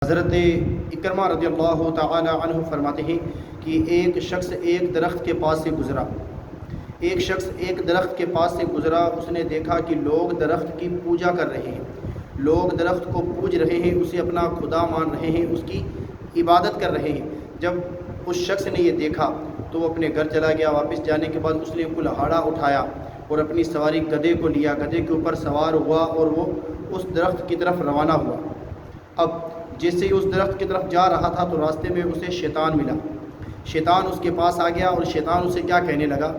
حضرت اکرمہ رضی اللہ تعالی عنہ فرماتے ہیں کہ ایک شخص ایک درخت کے پاس سے گزرا اس نے دیکھا کہ لوگ درخت کی پوجا کر رہے ہیں، لوگ درخت کو پوج رہے ہیں، اسے اپنا خدا مان رہے ہیں، اس کی عبادت کر رہے ہیں۔ جب اس شخص نے یہ دیکھا تو وہ اپنے گھر چلا گیا۔ واپس جانے کے بعد اس نے کلہاڑا اٹھایا اور اپنی سواری گدھے کو لیا، گدھے کے اوپر سوار ہوا اور وہ اس درخت کی طرف روانہ ہوا۔ اب جیسے ہی اس درخت کی طرف جا رہا تھا تو راستے میں اسے شیطان ملا۔ شیطان اس کے پاس آ گیا اور شیطان اسے کیا کہنے لگا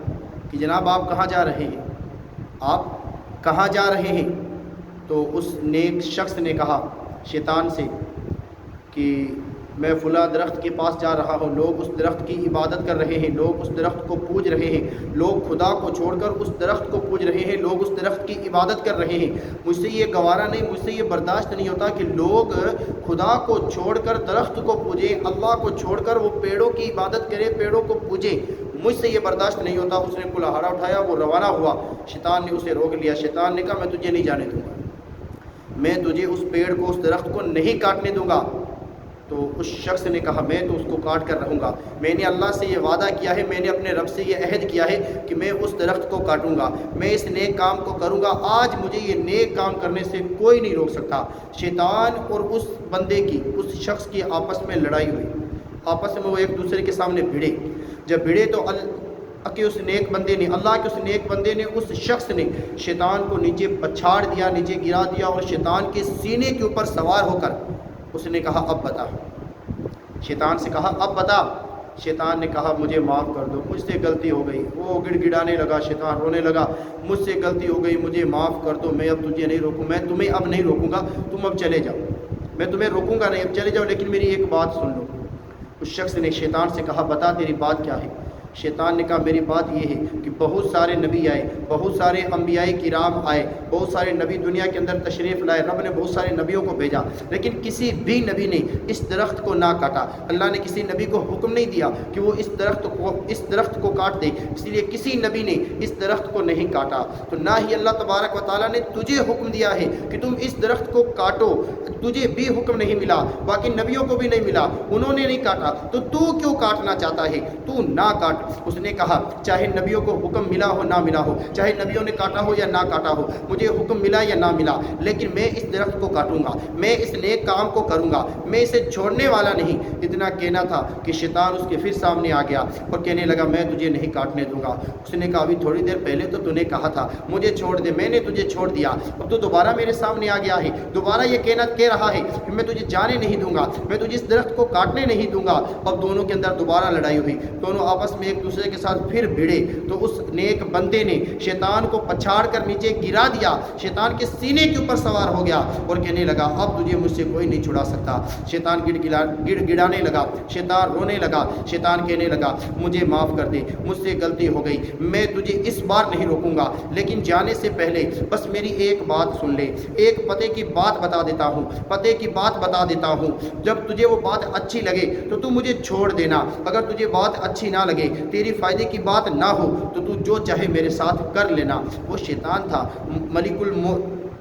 کہ جناب آپ کہاں جا رہے ہیں، آپ کہاں جا رہے ہیں؟ تو اس نیک شخص نے کہا شیطان سے کہ میں فلاں درخت کے پاس جا رہا ہوں، لوگ اس درخت کی عبادت کر رہے ہیں، لوگ اس درخت کو پوج رہے ہیں، لوگ خدا کو چھوڑ کر اس درخت کو پوج رہے ہیں، لوگ اس درخت کی عبادت کر رہے ہیں۔ مجھ سے یہ گوارا نہیں، مجھ سے یہ برداشت نہیں ہوتا کہ لوگ خدا کو چھوڑ کر درخت کو پوجیں، اللہ کو چھوڑ کر وہ پیڑوں کی عبادت کرے، پیڑوں کو پوجیں، مجھ سے یہ برداشت نہیں ہوتا۔ اس نے کلہاڑا اٹھایا، وہ روانہ ہوا۔ شیطان نے اسے روک لیا۔ شیطان نے کہا میں تجھے نہیں جانے دوں گا، میں تجھے اس پیڑ کو، اس درخت کو نہیں کاٹنے دوں گا۔ تو اس شخص نے کہا میں تو اس کو کاٹ کر رہوں گا، میں نے اللہ سے یہ وعدہ کیا ہے، میں نے اپنے رب سے یہ عہد کیا ہے کہ میں اس درخت کو کاٹوں گا، میں اس نیک کام کو کروں گا۔ آج مجھے یہ نیک کام کرنے سے کوئی نہیں روک سکتا۔ شیطان اور اس بندے کی، اس شخص کی آپس میں لڑائی ہوئی، آپس میں وہ ایک دوسرے کے سامنے بھیڑے۔ جب بھیڑے تو اللہ کے اس نیک بندے نے اس شخص نے شیطان کو نیچے پچھاڑ دیا، نیچے گرا دیا اور شیطان کے سینے کے اوپر سوار ہو کر اس نے کہا اب بتا۔ شیطان سے کہا اب بتا۔ شیطان نے کہا مجھے معاف کر دو، مجھ سے غلطی ہو گئی۔ وہ گڑ گڑانے لگا، شیطان رونے لگا، مجھ سے غلطی ہو گئی، مجھے معاف کر دو، میں اب تجھے نہیں روکوں، میں تمہیں اب نہیں روکوں گا، تم اب چلے جاؤ، میں تمہیں روکوں گا نہیں، اب چلے جاؤ، لیکن میری ایک بات سن لو۔ اس شخص نے شیطان سے کہا بتا تیری بات کیا ہے؟ شیطان نے کہا میری بات یہ ہے کہ بہت سارے نبی آئے، بہت سارے انبیاء کرام آئے، بہت سارے نبی دنیا کے اندر تشریف لائے، رب نے بہت سارے نبیوں کو بھیجا، لیکن کسی بھی نبی نے اس درخت کو نہ کاٹا۔ اللہ نے کسی نبی کو حکم نہیں دیا کہ وہ اس درخت کو کاٹ دے، اس لیے کسی نبی نے اس درخت کو نہیں کاٹا۔ تو نہ ہی اللہ تبارک و تعالیٰ نے تجھے حکم دیا ہے کہ تم اس درخت کو کاٹو، تجھے بھی حکم نہیں ملا، باقی نبیوں کو بھی نہیں ملا، انہوں نے نہیں کاٹا، تو کیوں کاٹنا چاہتا ہے؟ تو نہ کاٹ۔ اس نے کہا چاہے نبیوں کو حکم ملا ہو نہ ملا ہو، چاہے نبیوں نے کاٹا ہو یا نہ کاٹا ہو، مجھے حکم ملا یا نہ ملا، لیکن میں اس درخت کو کاٹوں گا، میں اس نیک کام کو کروں گا، میں اسے چھوڑنے والا نہیں۔ اتنا کہنا تھا کہ شیطان اس کے پھر سامنے آ گیا اور کہنے لگا میں تجھے نہیں کاٹنے دوں گا۔ اس نے کہا ابھی تھوڑی دیر پہلے تو نے کہا تھا مجھے چھوڑ دے، میں نے تجھے چھوڑ دیا، اب تو دوبارہ میرے سامنے آ گیا ہے، دوبارہ یہ کہہ رہا ہے کہ میں تجھے جانے نہیں دوں گا، میں تجھے اس درخت کو کاٹنے نہیں دوں گا۔ اب دونوں کے اندر دوبارہ لڑائی ہوئی، دونوں آپس میں ایک دوسرے کے ساتھ پھر بھیڑے۔ تو اس نیک بندے نے شیطان کو پچھاڑ کر نیچے گرا دیا، شیطان کے سینے کے اوپر سوار ہو گیا اور کہنے لگا اب تجھے مجھ سے کوئی نہیں چھڑا سکتا۔ شیطان گڑ گڑانے لگا، شیطان رونے لگا، شیطان کہنے لگا مجھے معاف کر دے، مجھ سے غلطی ہو گئی، میں تجھے اس بار نہیں روکوں گا، لیکن جانے سے پہلے بس میری ایک بات سن لے، ایک پتے کی بات بتا دیتا ہوں، جب تجھے وہ بات اچھی لگے تو مجھے چھوڑ دینا، اگر تجھے بات اچھی نہ لگے، تیری فائدے کی بات نہ ہو تو جو چاہے میرے ساتھ کر لینا۔ وہ شیطان تھا،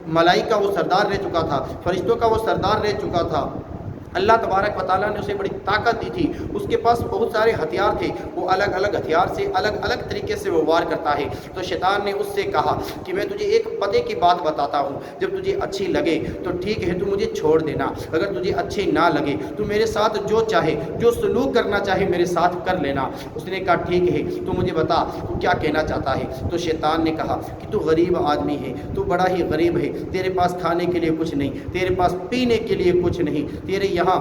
ملائکہ وہ سردار رہ چکا تھا، فرشتوں کا وہ سردار رہ چکا تھا، اللہ تبارک و تعالیٰ نے اسے بڑی طاقت دی تھی، اس کے پاس بہت سارے ہتھیار تھے، وہ الگ الگ ہتھیار سے الگ الگ طریقے سے وہ وار کرتا ہے۔ تو شیطان نے اس سے کہا کہ میں تجھے ایک پتے کی بات بتاتا ہوں، جب تجھے اچھی لگے تو ٹھیک ہے تو مجھے چھوڑ دینا، اگر تجھے اچھی نہ لگے تو میرے ساتھ جو چاہے، جو سلوک کرنا چاہے میرے ساتھ کر لینا۔ اس نے کہا ٹھیک ہے تو مجھے بتا تو کیا کہنا چاہتا ہے؟ تو شیطان نے کہا کہ تو غریب آدمی ہے، تو بڑا ہی غریب ہے، تیرے پاس کھانے کے لیے کچھ نہیں، تیرے پاس پینے کے لیے کچھ نہیں، تیرے یہاں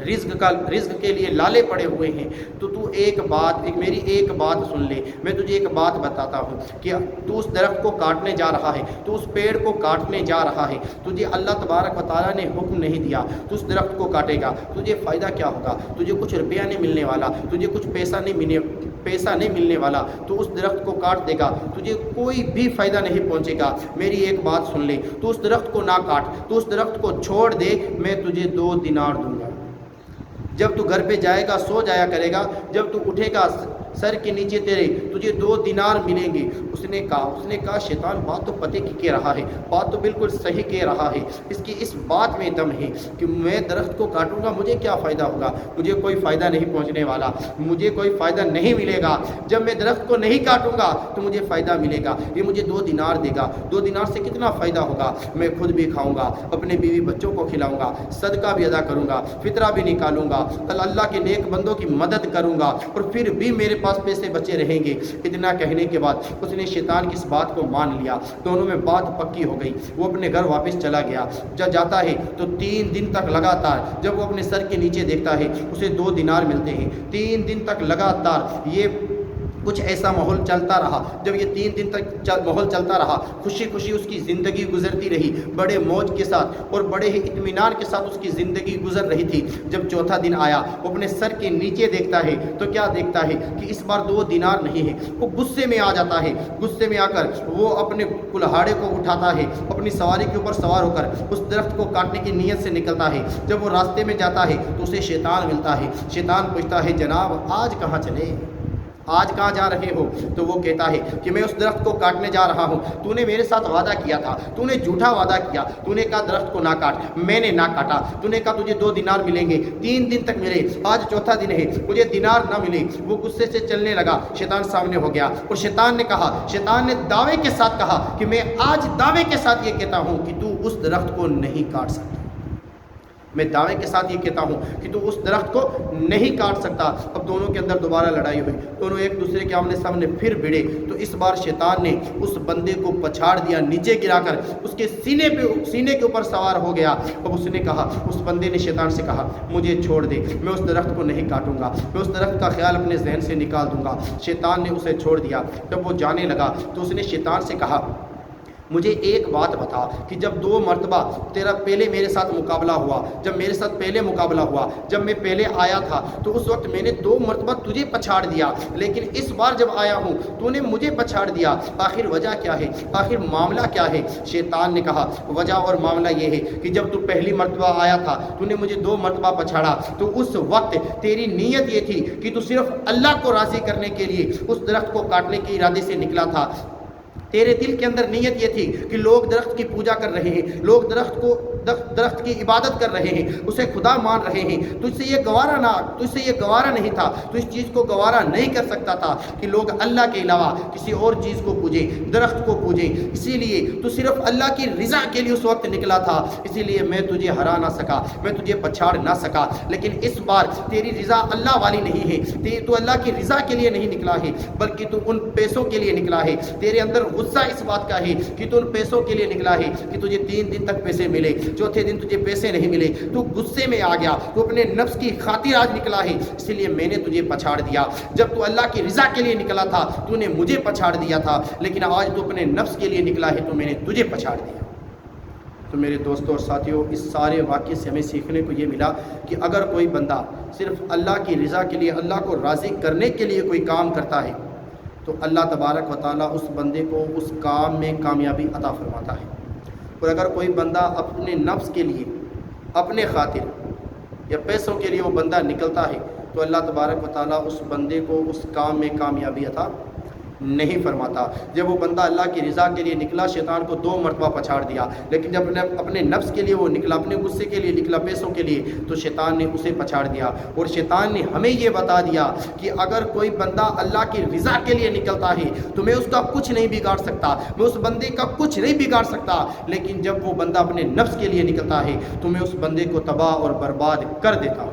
رزق کے لیے لالے پڑے ہوئے ہیں، تو میری ایک بات سن لے، میں تجھے ایک بات بتاتا ہوں کہ تو اس درخت کو کاٹنے جا رہا ہے، تو اس پیڑ کو کاٹنے جا رہا ہے، تجھے اللہ تبارک و تعالیٰ نے حکم نہیں دیا، تو اس درخت کو کاٹے گا، تجھے فائدہ کیا ہوگا؟ تجھے کچھ روپیہ نہیں ملنے والا، تجھے کچھ پیسہ نہیں ملنے والا، تو اس درخت کو کاٹ دے گا، تجھے کوئی بھی فائدہ نہیں پہنچے گا۔ میری ایک بات سن لے، تو اس درخت کو نہ کاٹ، تو اس درخت کو چھوڑ دے، میں تجھے 2 دینار دوں گا۔ جب تو گھر پہ جائے گا سو جایا کرے گا، جب تو اٹھے گا سر کے نیچے تیرے تجھے 2 دینار ملیں گے۔ اس نے کہا شیطان بات تو پتے کی کہہ رہا ہے، بات تو بالکل صحیح کہہ رہا ہے، اس کی اس بات میں دم ہے کہ میں درخت کو کاٹوں گا مجھے کیا فائدہ ہوگا، مجھے کوئی فائدہ نہیں پہنچنے والا، مجھے کوئی فائدہ نہیں ملے گا۔ جب میں درخت کو نہیں کاٹوں گا تو مجھے فائدہ ملے گا، یہ مجھے 2 دینار دے گا، 2 دینار سے کتنا فائدہ ہوگا، میں خود بھی کھاؤں گا، اپنے بیوی بچوں کو کھلاؤں گا، صدقہ بھی ادا کروں گا، فطرہ بھی نکالوں گا، اللہ کے نیک بندوں کی مدد کروں گا، اور پھر بھی میرے پاس پیسے بچے رہیں گے۔ اتنا کہنے کے بعد اس نے شیطان کی اس بات کو مان لیا، دونوں میں بات پکی ہو گئی۔ وہ اپنے گھر واپس چلا گیا، جب جاتا ہے تو 3 دن تک لگاتار جب وہ اپنے سر کے نیچے دیکھتا ہے اسے 2 دینار ملتے ہیں۔ 3 دن تک لگاتار یہ کچھ ایسا ماحول چلتا رہا۔ جب یہ 3 دن تک ماحول چلتا رہا، خوشی خوشی اس کی زندگی گزرتی رہی، بڑے موج کے ساتھ اور بڑے ہی اطمینان کے ساتھ اس کی زندگی گزر رہی تھی۔ جب چوتھا دن آیا، وہ اپنے سر کے نیچے دیکھتا ہے تو کیا دیکھتا ہے کہ اس بار 2 دینار نہیں ہے۔ وہ غصے میں آ جاتا ہے، غصے میں آ کر وہ اپنے کلہاڑے کو اٹھاتا ہے، اپنی سواری کے اوپر سوار ہو کر اس درخت کو کاٹنے کی نیت سے نکلتا ہے۔ جب وہ راستے میں جاتا ہے تو اسے شیطان ملتا ہے۔ شیطان پوچھتا ہے جناب آج کہاں چلے، آج کہاں جا رہے ہو؟ تو وہ کہتا ہے کہ میں اس درخت کو کاٹنے جا رہا ہوں، تو نے میرے ساتھ وعدہ کیا تھا، تو نے جھوٹا وعدہ کیا، تو نے کہا درخت کو نہ کاٹ، میں نے نہ کاٹا، تو نے کہا تجھے 2 دینار ملیں گے، 3 دن تک ملے، آج چوتھا دن ہے مجھے دینار نہ ملے۔ وہ غصے سے چلنے لگا، شیطان سامنے ہو گیا اور شیطان نے دعوے کے ساتھ کہا کہ میں آج دعوے کے ساتھ یہ کہتا ہوں کہ تو اس درخت کو نہیں کاٹ سکتا، میں دعوے کے ساتھ یہ کہتا ہوں کہ تو اس درخت کو نہیں کاٹ سکتا۔ اب دونوں کے اندر دوبارہ لڑائی ہوئی، دونوں ایک دوسرے کے آمنے سامنے پھر بھڑے، تو اس بار شیطان نے اس بندے کو پچھاڑ دیا، نیچے گرا کر اس کے سینے کے اوپر سوار ہو گیا۔ اب اس نے کہا، اس بندے نے شیطان سے کہا مجھے چھوڑ دے، میں اس درخت کو نہیں کاٹوں گا، میں اس درخت کا خیال اپنے ذہن سے نکال دوں گا۔ شیطان نے اسے چھوڑ دیا۔ جب وہ جانے لگا تو اس نے شیطان سے کہا مجھے ایک بات بتا کہ جب 2 مرتبہ تیرا پہلے میرے ساتھ مقابلہ ہوا، جب میرے ساتھ پہلے مقابلہ ہوا، جب میں پہلے آیا تھا تو اس وقت میں نے 2 مرتبہ تجھے پچھاڑ دیا، لیکن اس بار جب آیا ہوں تو نے مجھے پچھاڑ دیا، آخر وجہ کیا ہے، آخر معاملہ کیا ہے؟ شیطان نے کہا وجہ اور معاملہ یہ ہے کہ جب تو پہلی مرتبہ آیا تھا تو نے مجھے 2 مرتبہ پچھاڑا، تو اس وقت تیری نیت یہ تھی کہ تو صرف اللہ کو راضی کرنے کے لیے اس درخت کو کاٹنے کے ارادے سے نکلا تھا۔ تیرے دل کے اندر نیت یہ تھی کہ لوگ درخت کی پوجا کر رہے ہیں، لوگ درخت کی عبادت کر رہے ہیں، اسے خدا مان رہے ہیں، تجھ سے یہ گوارا نہیں تھا، تو اس چیز کو گوارا نہیں کر سکتا تھا کہ لوگ اللہ کے علاوہ کسی اور چیز کو پوجیں، درخت کو پوجیں، اسی لیے تو صرف اللہ کی رضا کے لیے اس وقت نکلا تھا، اسی لیے میں تجھے ہرا نہ سکا، میں تجھے پچھاڑ نہ سکا۔ لیکن اس بار تیری رضا اللہ والی نہیں ہے، تو اللہ کی رضا کے لیے نہیں نکلا ہے بلکہ تو ان پیسوں کے لیے نکلا ہے۔ تیرے اندر غصہ اس بات کا ہے کہ تو ان پیسوں کے لیے نکلا ہے کہ تجھے 3 دن تک پیسے ملے، چوتھے دن تجھے پیسے نہیں ملے، تو غصے میں آ گیا، تو اپنے نفس کی خاطر آج نکلا ہے، اس لیے میں نے تجھے پچھاڑ دیا۔ جب تو اللہ کی رضا کے لیے نکلا تھا تو نے مجھے پچھاڑ دیا تھا، لیکن آج تو اپنے نفس کے لیے نکلا ہے تو میں نے تجھے پچھاڑ دیا۔ تو میرے دوستوں اور ساتھیوں، اس سارے واقعے سے ہمیں سیکھنے کو یہ ملا کہ اگر کوئی بندہ صرف اللہ کی رضا کے لیے، اللہ کو راضی کرنے کے لیے کوئی کام کرتا ہے تو اللہ تبارک و تعالیٰ اس بندے کو اس کام میں کامیابی عطا فرماتا ہے۔ اور اگر کوئی بندہ اپنے نفس کے لیے، اپنے خاطر یا پیسوں کے لیے وہ بندہ نکلتا ہے تو اللہ تبارک و تعالیٰ اس بندے کو اس کام میں کامیابی عطا نہیں فرماتا۔ جب وہ بندہ اللہ کی رضا کے لیے نکلا، شیطان کو 2 مرتبہ پچھاڑ دیا، لیکن جب اپنے نفس کے لیے وہ نکلا، اپنے غصے کے لیے نکلا، پیسوں کے لیے، تو شیطان نے اسے پچھاڑ دیا۔ اور شیطان نے ہمیں یہ بتا دیا کہ اگر کوئی بندہ اللہ کی رضا کے لیے نکلتا ہے تو میں اس کا کچھ نہیں بگاڑ سکتا، میں اس بندے کا کچھ نہیں بگاڑ سکتا، لیکن جب وہ بندہ اپنے نفس کے لیے نکلتا ہے تو میں اس بندے کو تباہ اور برباد کر دیتا ہوں۔